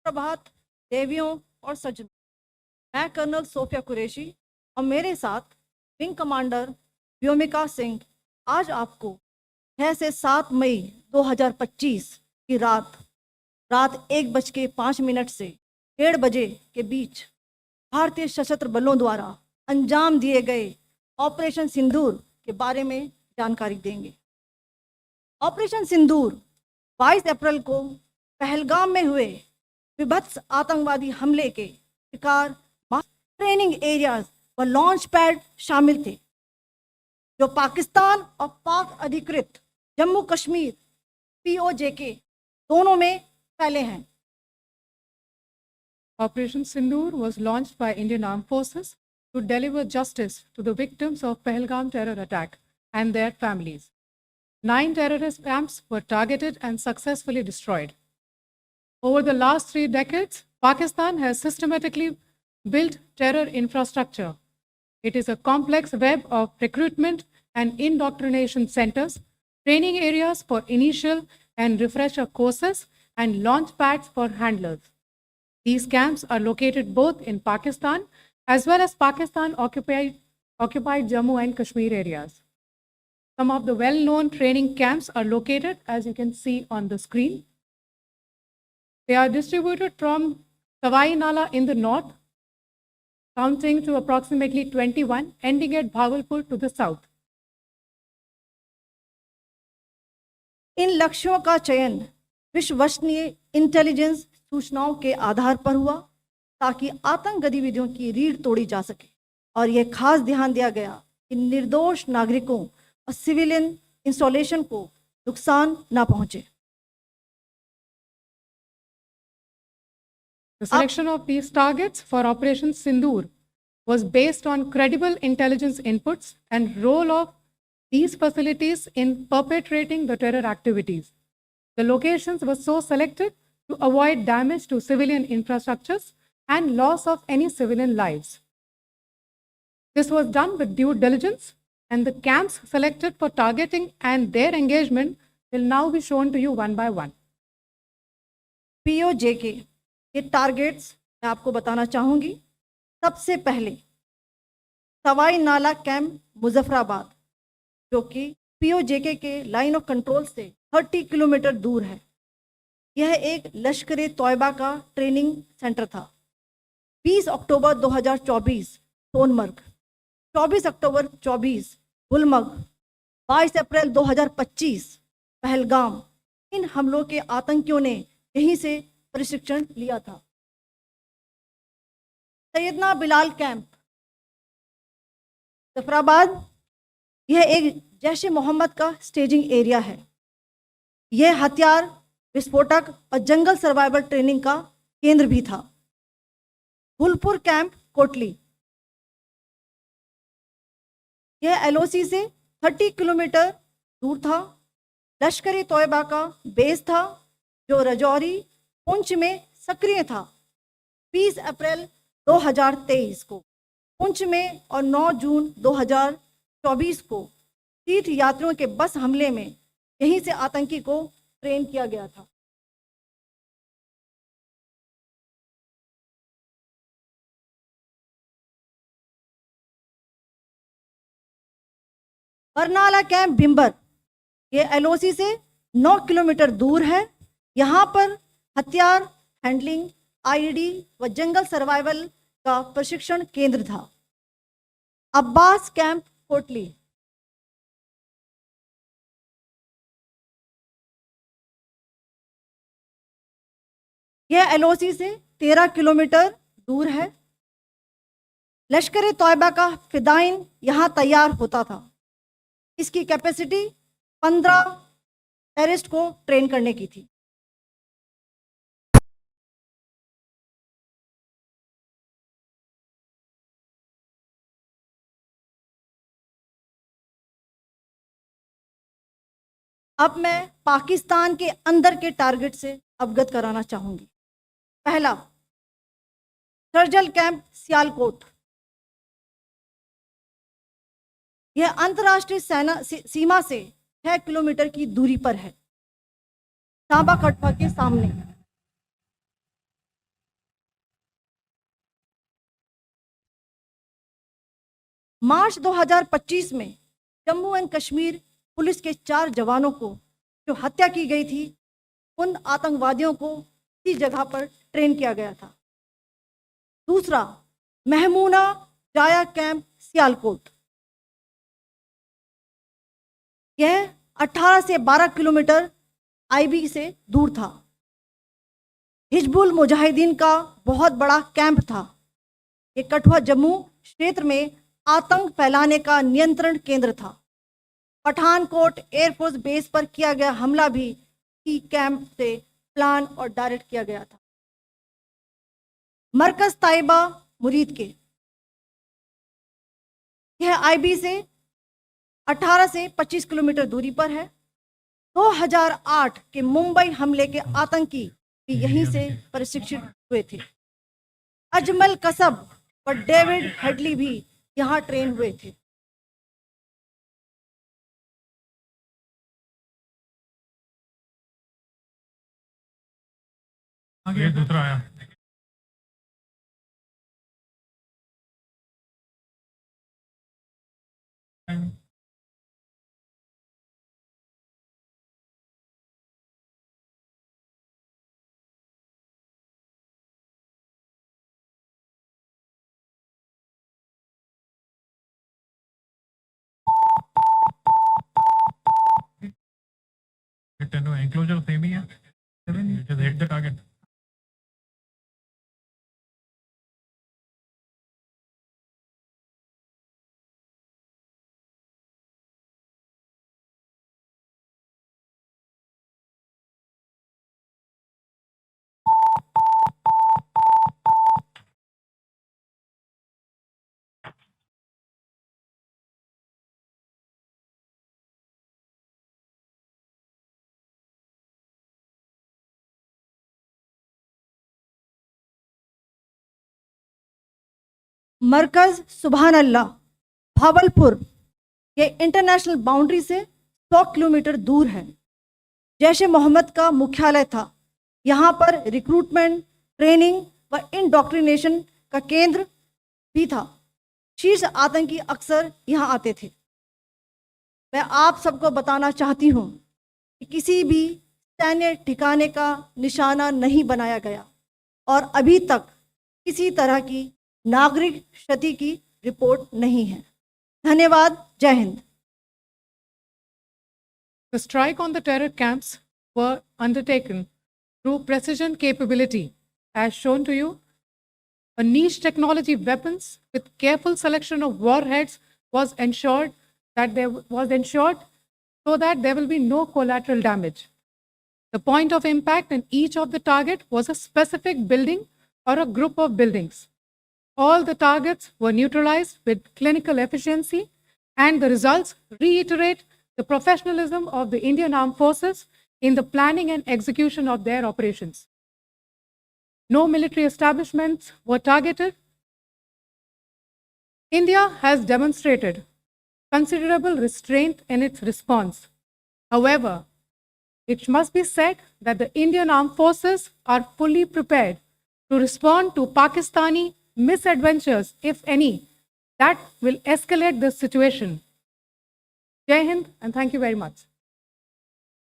प्रभात देवियों और सज्जनों, मैं कर्नल सोफिया कुरैशी और मेरे साथ विंग कमांडर व्योमिका सिंह आज आपको 6 से 7 मई 2025 की रात 1:05 से 1:30 बजे के बीच भारतीय सशस्त्र बलों द्वारा अंजाम दिए गए ऑपरेशन सिंदूर के बारे में जानकारी देंगे। ऑपरेशन सिंदूर 22 अप्रैल को पहलगाम में हुए विभत्स आतंकवादी हमले के शिकार ट्रेनिंग एरियाज व लॉन्च पैड शामिल थे, जो पाकिस्तान और पाक अधिकृत जम्मू कश्मीर POJK दोनों में फैले हैं। Operation Sindoor was launched by Indian Armed Forces to deliver justice to the victims of Pahalgam terror attack and their families. 9 terrorist camps were targeted and successfully destroyed. Over the last 3 decades, Pakistan has systematically built terror infrastructure. It is a complex web of recruitment and indoctrination centers, training areas for initial and refresher courses, and launch pads for handlers. These camps are located both in Pakistan as well as Pakistan-occupied Jammu and Kashmir areas. Some of the well-known training camps are located, as you can see on the screen. They are distributed from Sawai Nala in the north, counting to approximately 21, ending at Bhagalpur to the south. इन लक्ष्यों का चयन विश्वसनीय intelligence सूचनाओं के आधार पर हुआ ताकि आतंक गतिविधियों की रीढ़ तोड़ी जा सके, और यह खास ध्यान दिया गया कि निर्दोष नागरिकों और सिविलियन इंस्टॉलेशन को नुकसान न पहुंचे। The selection of these targets for Operation Sindoor was based on credible intelligence inputs and role of these facilities in perpetrating the terror activities. The locations were so selected to avoid damage to civilian infrastructures and loss of any civilian lives. This was done with due diligence, and the camps selected for targeting and their engagement will now be shown to you one by one. POJK के targets मैं आपको बताना चाहूँगी। सबसे पहले सवाई नाला camp Muzaffarabad, जो कि POJK के लाइन ऑफ कंट्रोल से 30 किलोमीटर दूर है। यह एक लश्कर-ए-तौयबा का ट्रेनिंग सेंटर था। 20 अक्टूबर 2024 सोनमर्ग, 24 अक्टूबर 24 गुलमर्ग, 22 अप्रैल 2025 पहलगाम, इन हमलों के आतंकियों ने यहीं से प्रशिक्षण लिया था। सैयदना बिलाल कैंप जफराबाद, यह एक जैश-ए मोहम्मद का स्टेजिंग एरिया है। यह हथियार, विस्फोटक और जंगल सर्वाइवल ट्रेनिंग का केंद्र भी था। गुलपुर कैंप कोटली, यह LOC से 30 किलोमीटर दूर था। लश्कर-ए-तौयबा का बेस था, जो रजौरी पुंछ में सक्रिय था। 20 अप्रैल 2023 को पुंछ में और 9 जून 2024 को तीर्थ यात्रियों के बस हमले में यहीं से आतंकी को ट्रेन किया गया था। बरनाला कैंप भिंबर, ये LOC से 9 किलोमीटर दूर है। यहाँ पर हथियार, हैंडलिंग, IED व जंगल सर्वाइवल का प्रशिक्षण केंद्र था। अब्बास कैंप कोटली, यह LOC से 13 किलोमीटर दूर है। लश्कर-ए-तौयबा का फिदाइन यहाँ तैयार होता था। इसकी कैपेसिटी 15 टेररिस्ट को ट्रेन करने की थी। अब मैं पाकिस्तान के अंदर के टारगेट से अवगत कराना चाहूँगी। पहला, सर्जल कैंप सियालकोट, यह अंतर्राष्ट्रीय सीमा से 6 किलोमीटर की दूरी पर है, सांबा कटवा के सामने। मार्च 2025 में जम्मू एंड कश्मीर पुलिस के 4 जवानों को जो हत्या की गई थी, उन आतंकवादियों को इसी जगह पर ट्रेन किया गया था। दूसरा, महमूना जाया कैंप सियालकोट, यह 18 से 12 किलोमीटर आईबी से दूर था। हिजबुल मुजाहिदीन का बहुत बड़ा कैंप था। ये कठुआ जम्मू क्षेत्र में आतंक फैलाने का नियंत्रण केंद्र था। पठानकोट एयरफोर्स बेस पर किया गया हमला भी इसी कैंप से प्लान और डायरेक्ट किया गया था। मरकज ताइबा मुरीद के, यह आईबी से 18 से 25 किलोमीटर दूरी पर है। 2008 के मुंबई हमले के आतंकी भी यहीं से प्रशिक्षित हुए थे। अजमल कसब और डेविड हेडली भी यहाँ ट्रेन हुए थे। आगे दूसरा आया। एंक्लोजर सेम ही है, just hit the target. मरकज सुभान अल्लाह भावलपुर, ये इंटरनेशनल बाउंड्री से 100 किलोमीटर दूर है। जैश ए मोहम्मद का मुख्यालय था। यहाँ पर रिक्रूटमेंट, ट्रेनिंग व इंडोक्ट्रिनेशन का केंद्र भी था। शीर्ष आतंकी अक्सर यहाँ आते थे। मैं आप सबको बताना चाहती हूँ कि किसी भी सैन्य ठिकाने का निशाना नहीं बनाया गया और अभी तक किसी तरह की नागरिक क्षति की रिपोर्ट नहीं है। धन्यवाद। जय Hind. The strike on the terror camps were undertaken through precision capability, as shown to you. A niche technology weapons with careful selection of warheads was ensured so that there will be no collateral damage. The point of impact in each of the target was a specific building or a group of buildings. All the targets were neutralized with clinical efficiency, and the results reiterate the professionalism of the Indian Armed Forces in the planning and execution of their operations. No military establishments were targeted. India has demonstrated considerable restraint in its response. However, it must be said that the Indian Armed Forces are fully prepared to respond to Pakistani misadventures, if any, that will escalate the situation. Jai Hind, and thank you very much.